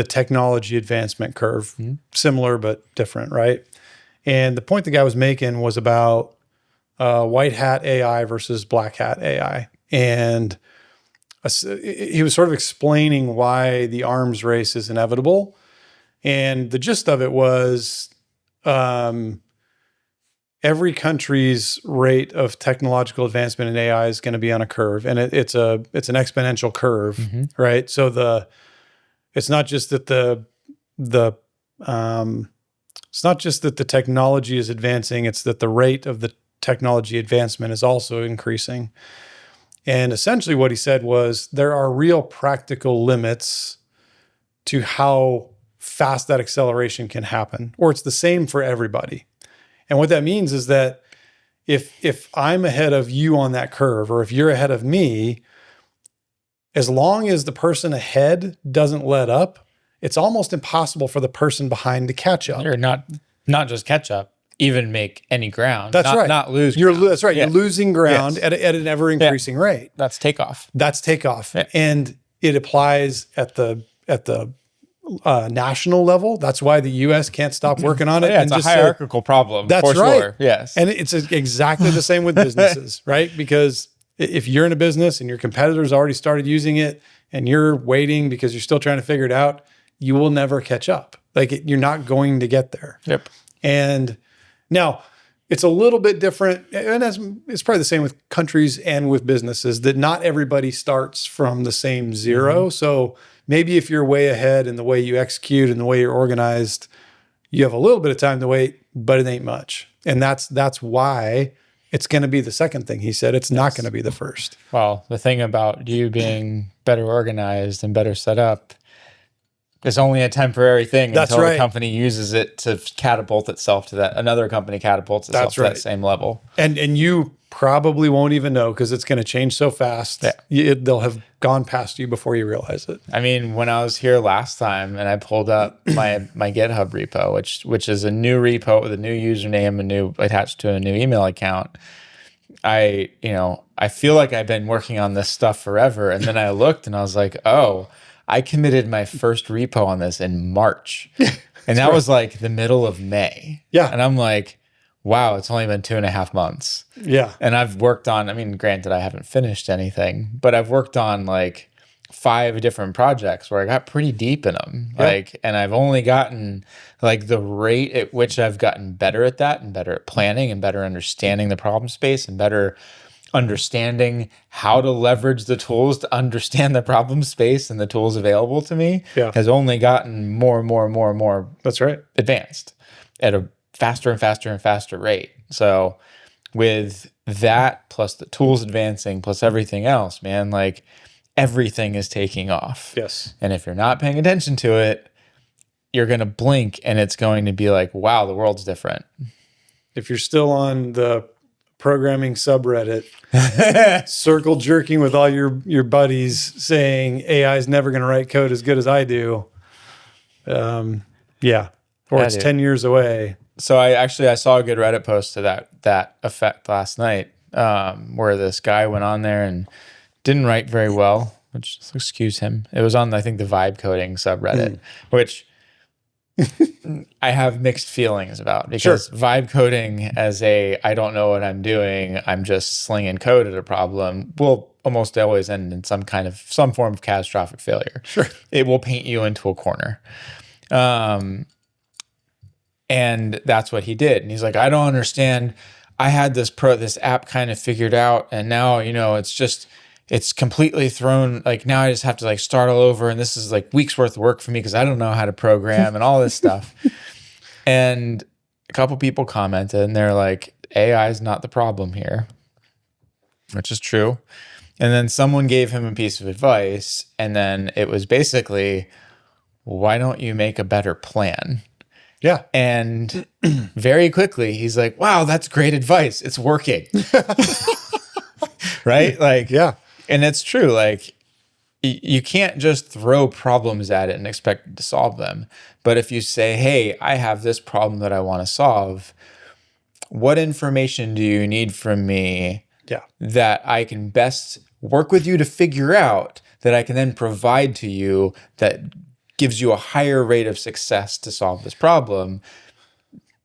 technology advancement curve, similar but different, right? And the point the guy was making was about white hat AI versus black hat AI, and he was sort of explaining why the arms race is inevitable. And the gist of it was every country's rate of technological advancement in AI is going to be on a curve, and it's an exponential curve, right? So it's not just that it's not just that the technology is advancing; it's that the rate of the technology advancement is also increasing. And essentially, what he said was there are real practical limits to how fast that acceleration can happen, or it's the same for everybody. And what that means is that if I'm ahead of you on that curve, or if you're ahead of me, as long as the person ahead doesn't let up, it's almost impossible for the person behind to catch up. Or not just catch up, even make any ground. That's right. Not lose. That's right. Yeah. You're losing ground at an ever increasing rate. That's takeoff. Yeah. And it applies at the national level. That's why the U.S. can't stop working on it. Yeah, it's a hierarchical problem. That's for right. Sure. Yes. And it's exactly the same with businesses, right? Because if you're in a business and your competitors already started using it and you're waiting because you're still trying to figure it out, you will never catch up. You're not going to get there. Yep. And now it's a little bit different, and it's probably the same with countries and with businesses, that not everybody starts from the same zero. So maybe if you're way ahead in the way you execute and the way you're organized, you have a little bit of time to wait, but it ain't much. And that's why it's going to be the second thing he said. It's not going to be the first. Well, the thing about you being better organized and better set up, it's only a temporary thing until the company uses it to catapult itself to that. Another company catapults itself to that same level. And you probably won't even know because it's going to change so fast. Yeah. They'll have gone past you before you realize it. I mean, when I was here last time and I pulled up my GitHub repo, which is a new repo with a new username, attached to a new email account, I feel like I've been working on this stuff forever. And then I looked and I was like, oh, I committed my first repo on this in March. And that was like the middle of May. Yeah. And I'm like, wow, it's only been 2.5 months. Yeah. And I've worked on, granted, I haven't finished anything, but I've worked on like 5 different projects where I got pretty deep in them. Yeah. And I've only gotten the rate at which I've gotten better at that and better at planning and better understanding the problem space and better understanding how to leverage the tools to understand the problem space and the tools available to me has only gotten more and more and more and more. That's right. Advanced at a faster and faster and faster rate. So with that, plus the tools advancing, plus everything else, man, everything is taking off. Yes. And if you're not paying attention to it, you're going to blink and it's going to be like, wow, the world's different. If you're still on the programming subreddit, circle jerking with all your buddies saying AI is never going to write code as good as I do. Yeah. Or it's dude. 10 years away. So I saw a good Reddit post to that effect last night, where this guy went on there and didn't write very well, which, excuse him. It was on, I think, the vibe coding subreddit, which I have mixed feelings about, because vibe coding as I don't know what I'm doing, I'm just slinging code at a problem, will almost always end in some form of catastrophic failure. Sure. It will paint you into a corner. And that's what he did. And he's like, I don't understand. I had this app kind of figured out, and now, it's completely thrown. Like, now I just have to like start all over. And this is like weeks worth of work for me because I don't know how to program and all this stuff. And a couple people commented, and they're like, AI is not the problem here, which is true. And then someone gave him a piece of advice, and then it was basically, why don't you make a better plan? Yeah. And very quickly, he's like, wow, that's great advice. It's working. Right? Like, yeah. And it's true. Like, you can't just throw problems at it and expect it to solve them. But if you say, hey, I have this problem that I want to solve, what information do you need from me that I can best work with you to figure out, that I can then provide to you, that gives you a higher rate of success to solve this problem?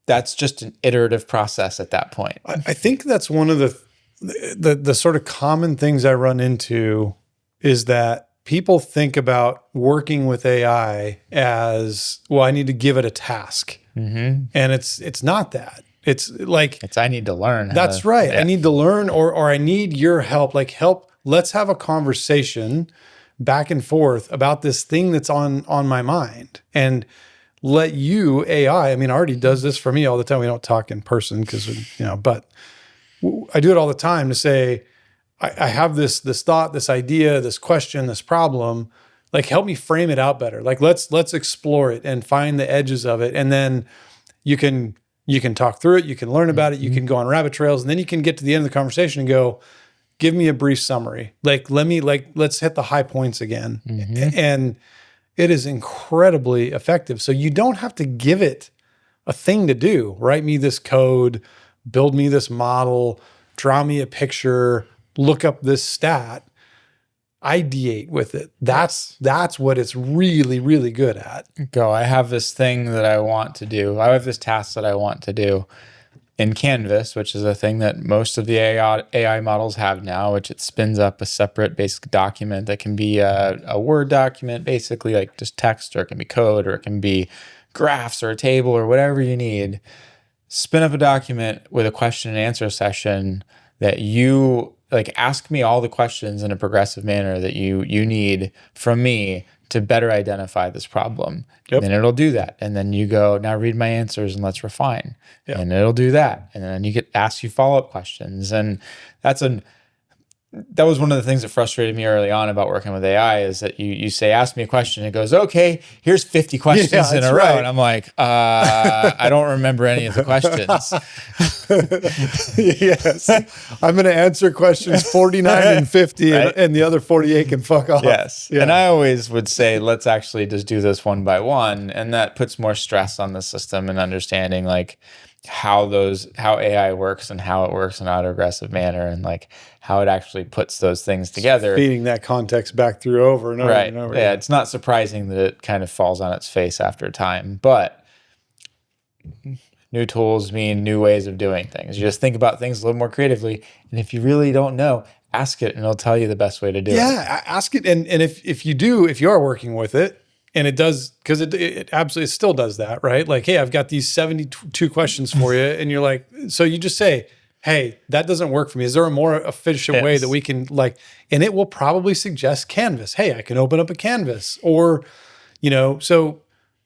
That's just an iterative process at that point. I think that's one of the sort of common things I run into, is that people think about working with AI as, well, I need to give it a task. And it's not that. It's like, I need to learn. That's right. Yeah. I need to learn, or I need your help. Like, help. Let's have a conversation back and forth about this thing that's on my mind, and let you, AI, I mean, Artie does this for me all the time. We don't talk in person because, but I do it all the time to say, I have this thought, this idea, this question, this problem, like, help me frame it out better. Like, let's explore it and find the edges of it. And then you can talk through it. You can learn about it. You can go on rabbit trails, and then you can get to the end of the conversation and go, give me a brief summary. Like, let's hit the high points again. And it is incredibly effective. So you don't have to give it a thing to do. Write me this code, build me this model, draw me a picture, look up this stat, ideate with it. That's what it's really, really good at. I have this thing that I want to do. I have this task that I want to do in Canvas, which is a thing that most of the AI models have now, which it spins up a separate basic document that can be a Word document, basically like just text, or it can be code, or it can be graphs or a table or whatever you need. Spin up a document with a question and answer session that you like, ask me all the questions in a progressive manner that you need from me to better identify this problem. Yep. And then it'll do that. And then you go, now read my answers and let's refine. Yep. And it'll do that. And then you get ask you follow-up questions. And that was one of the things that frustrated me early on about working with AI, is that you say, ask me a question. It goes, okay, here's 50 questions in a row. Right. And I'm like, I don't remember any of the questions. Yes. I'm going to answer questions 49 and 50, right? and the other 48 can fuck off. Yes. Yeah. And I always would say, let's actually just do this one by one. And that puts more stress on the system and understanding like how AI works and how it works in an autoregressive manner, and like how it actually puts those things together. Feeding that context back through over and over and over. Yeah, it's not surprising that it kind of falls on its face after time, but new tools mean new ways of doing things. You just think about things a little more creatively, and if you really don't know, ask it and it'll tell you the best way to do it. Yeah, ask it, and if you are working with it, and it does, because it absolutely still does that, right? Like, hey, I've got these 72 questions for you. And you're like, so you just say, hey, that doesn't work for me. Is there a more efficient way that we can and it will probably suggest Canvas. Hey, I can open up a Canvas, or, so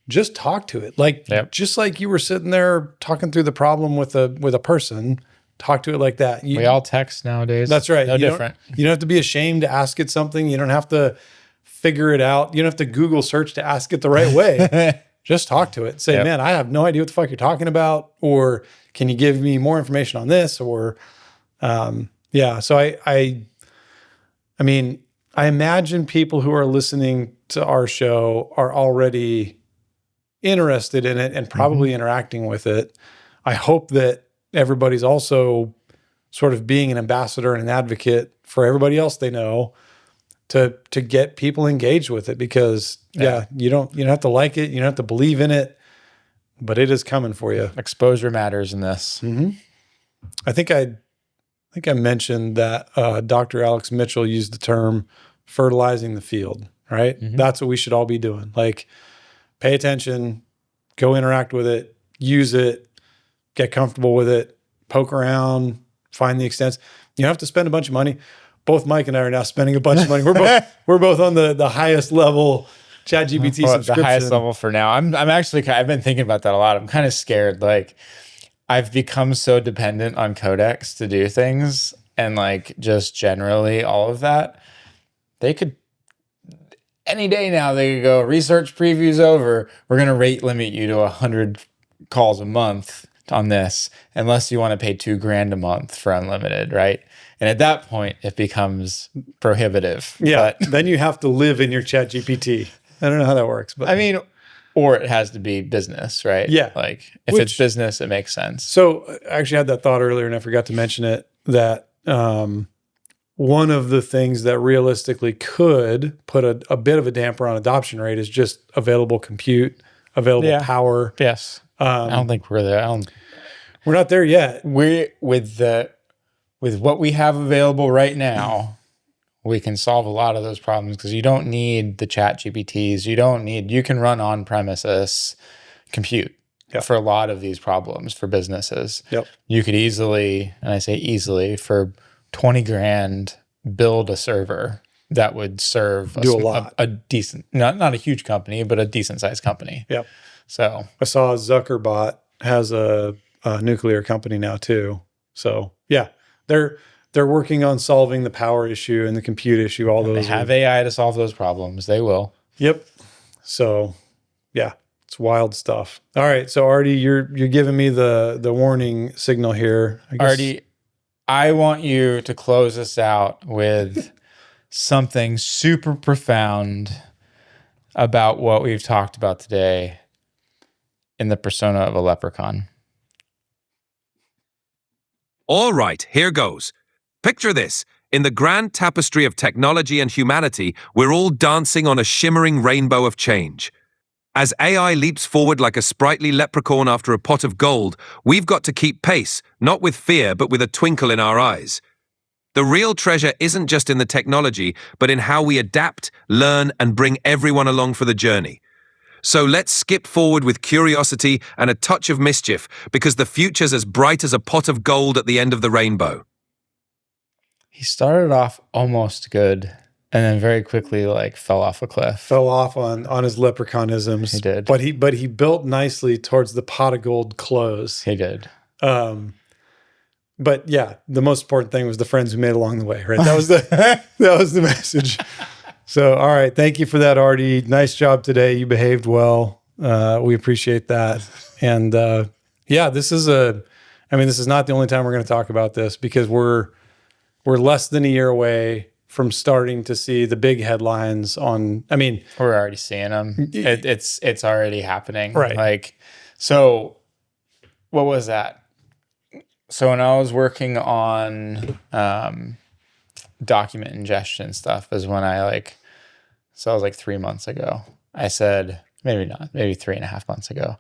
just talk to it. Like, just like you were sitting there talking through the problem with a person, talk to it like that. We all text nowadays. That's right. No different. You don't have to be ashamed to ask it something. You don't have to figure it out. You don't have to Google search to ask it the right way. Just talk to it. Say, man, I have no idea what the fuck you're talking about. Or can you give me more information on this? Or Yeah. So I mean, I imagine people who are listening to our show are already interested in it and probably interacting with it. I hope that everybody's also sort of being an ambassador and an advocate for everybody else they know to get people engaged with it, because you don't have to like it, you don't have to believe in it, but it is coming for you. Exposure matters in this. I think I mentioned that Dr. Alex Mitchell used the term fertilizing the field, right? That's what we should all be doing. Like, pay attention, go interact with it, use it, get comfortable with it, poke around, find the extents. You don't have to spend a bunch of money. Both Mike and I are now spending a bunch of money. We're both on the highest level ChatGPT subscription. The highest level for now. I've been thinking about that a lot. I'm kind of scared. Like, I've become so dependent on Codex to do things, and like just generally all of that. They could any day now. They could go, research preview's over. We're gonna rate limit you to 100 calls a month on this, unless you want to pay $2,000 a month for unlimited, right? And at that point, it becomes prohibitive. Yeah, but then you have to live in your ChatGPT. I don't know how that works, but I mean, or it has to be business, right? Yeah. Like if it's business, it makes sense. So I actually had that thought earlier and I forgot to mention it, that one of the things that realistically could put a bit of a damper on adoption rate is just available compute, available power. Yes. I don't think we're there. We're not there yet. With what we have available right now, we can solve a lot of those problems, because you don't need the chat GPTs. You can run on-premises compute for a lot of these problems for businesses. Yep. You could easily, and I say easily, for $20,000 build a server that would serve a decent, not a huge company, but a decent sized company. Yep. So I saw Zuckerbot has a nuclear company now too. So yeah, they're working on solving the power issue and the compute issue. All those. They have AI to solve those problems. They will. Yep. So yeah, it's wild stuff. All right. So Artie, you're giving me the warning signal here. Artie, I want you to close us out with something super profound about what we've talked about today in the persona of a leprechaun. All right, here goes. Picture this. In the grand tapestry of technology and humanity, we're all dancing on a shimmering rainbow of change. As AI leaps forward like a sprightly leprechaun after a pot of gold, we've got to keep pace, not with fear, but with a twinkle in our eyes. The real treasure isn't just in the technology, but in how we adapt, learn, and bring everyone along for the journey. So let's skip forward with curiosity and a touch of mischief, because the future's as bright as a pot of gold at the end of the rainbow. He started off almost good, and then very quickly fell off a cliff. Fell off on his leprechaunisms. He did. But he built nicely towards the pot of gold close. He did. But yeah, the most important thing was the friends we made along the way, right? That was the message. So, all right. Thank you for that, Artie. Nice job today. You behaved well. We appreciate that. And yeah, this is not the only time we're going to talk about this, because we're less than a year away from starting to see the big headlines on, we're already seeing them. It's already happening. Right. So what was that? So when I was working on document ingestion stuff is when so it was 3 months ago. I said, maybe 3.5 months ago.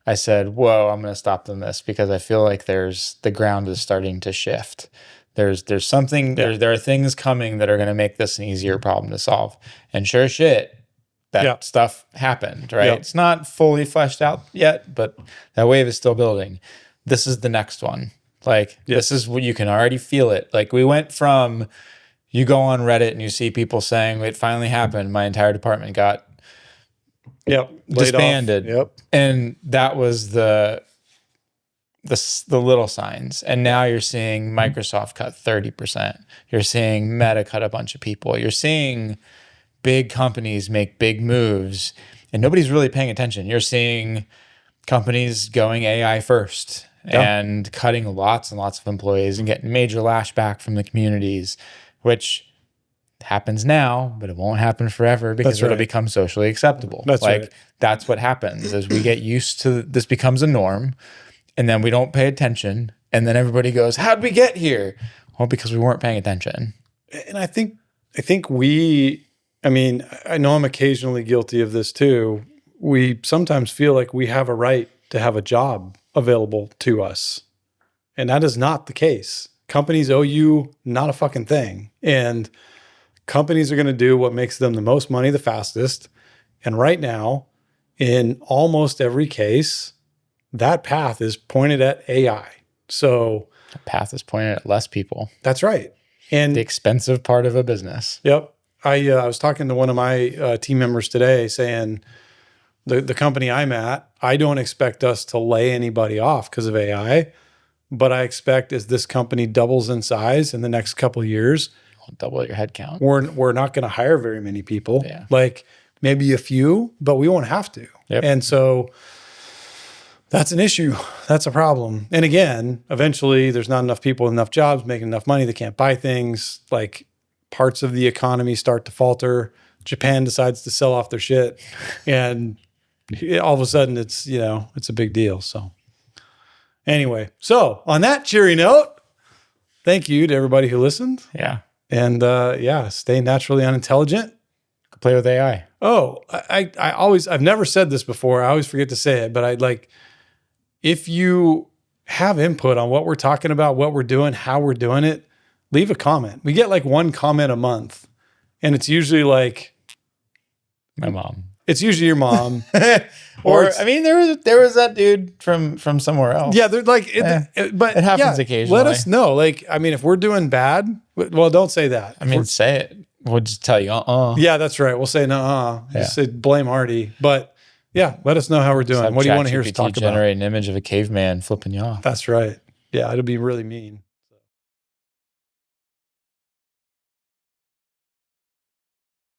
I said, whoa, I'm going to stop doing this, because I feel like the ground is starting to shift. There's something, there are things coming that are going to make this an easier problem to solve. And sure shit, that stuff happened, right? Yep. It's not fully fleshed out yet, but that wave is still building. This is the next one. This is what you can already feel it. We went from, you go on Reddit and you see people saying it finally happened. My entire department got disbanded. Yep. And that was the little signs. And now you're seeing Microsoft cut 30%. You're seeing Meta cut a bunch of people. You're seeing big companies make big moves, and nobody's really paying attention. You're seeing companies going AI first and cutting lots and lots of employees and getting major lashback from the communities, which happens now, but it won't happen forever because it'll become socially acceptable. That's what happens is we get used to this, becomes a norm, and then we don't pay attention, and then everybody goes, how'd we get here? Well, because we weren't paying attention. And I think I mean, I know I'm occasionally guilty of this too. We sometimes feel like we have a right to have a job available to us. And that is not the case. Companies owe you not a fucking thing. And companies are going to do what makes them the most money the fastest. And right now, in almost every case, that path is pointed at AI. So the path is pointed at less people. That's right. And the expensive part of a business. Yep. I was talking to one of my team members today saying the company I'm at, I don't expect us to lay anybody off because of AI, but I expect as this company doubles in size in the next couple of years, double your headcount. We're not going to hire very many people. Yeah. Like maybe a few, but we won't have to. Yep. And so that's an issue. That's a problem. And again, eventually there's not enough people, enough jobs, making enough money. They can't buy things. Like parts of the economy start to falter. Japan decides to sell off their shit. And all of a sudden it's, it's a big deal. So anyway, so on that cheery note, thank you to everybody who listened. Yeah. And stay naturally unintelligent. Play with AI. Oh, I've never said this before. I always forget to say it, but if you have input on what we're talking about, what we're doing, how we're doing it, leave a comment. We get like one comment a month, and it's usually like my mom. It's usually your mom. Or I mean, there was that dude from somewhere else. Yeah, they're like, but it happens occasionally. Let us know. Like, I mean, if we're doing bad, well, don't say that. I mean, say it. We'll just tell you, Yeah, that's right. We'll say no. Just say blame Artie. But yeah, let us know how we're doing. What do you want to hear us talk about? Generate an image of a caveman flipping you off. That's right. Yeah, it'll be really mean.